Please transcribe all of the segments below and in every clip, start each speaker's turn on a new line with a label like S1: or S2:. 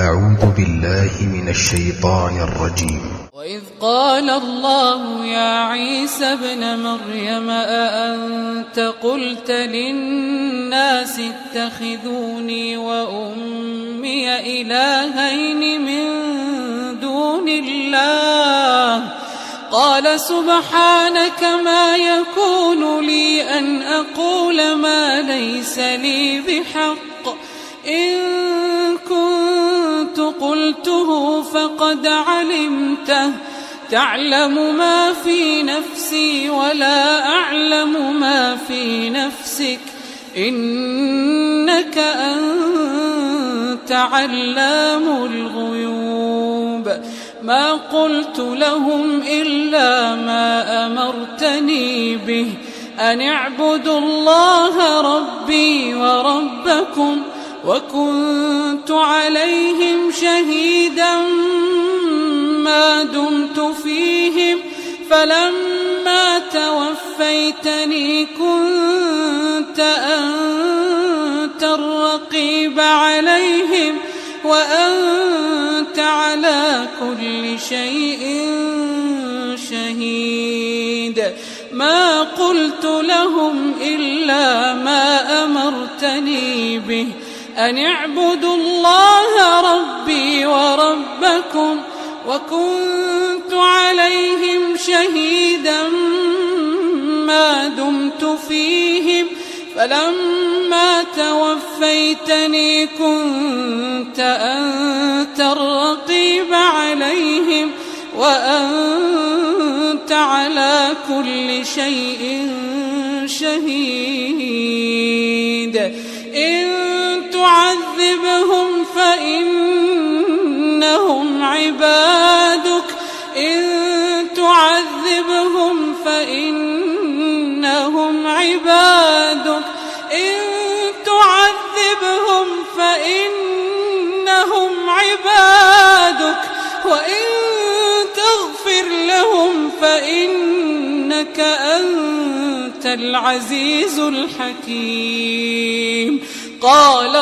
S1: أعوذ بالله من الشيطان الرجيم.
S2: وإذ قال الله يا عيسى ابن مريم أأنت قلت للناس اتخذوني وأمي إلهين من دون الله قال سبحانك ما يكون لي أن أقول ما ليس لي بحق إن كنت قلته فقد علمته تعلم ما في نفسي ولا أعلم ما في نفسك إنك أنت علام الغيوب ما قلت لهم إلا ما أمرتني به أن اعبدوا الله ربي وربكم وكنت عليهم شهيدا ما دمت فيهم فلما توفيتني كنت أنت الرقيب عليهم وأنت على كل شيء شهيد ما قلت لهم إلا ما أمرتني به أن اعبدوا الله ربي وربكم وكنت عليهم شهيدا ما دمت فيهم فلما توفيتني كنت أنت الرقيب عليهم وأنت على كل شيء شهيد إن تعذبهم فإنهم عبادك إن تعذبهم فإنهم عبادك إن تعذبهم فإنهم عبادك وإن تغفر لهم فإنك أنت العزيز الحكيم قال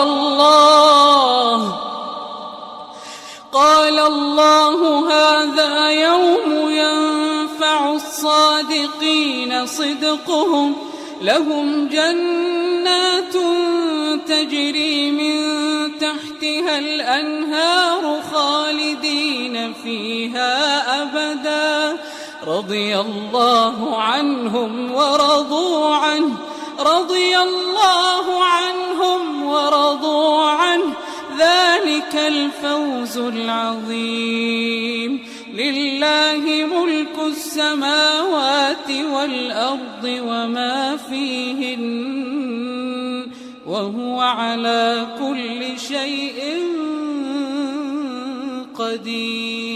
S2: الله هذا يوم ينفع الصادقين صدقهم لهم جنات تجري من تحتها الأنهار خالدين فيها أبدا رضي الله عنهم ورضوا عنه ذلك الفوز العظيم لله ملك السماوات والأرض وما فيهن وهو على كل شيء قدير.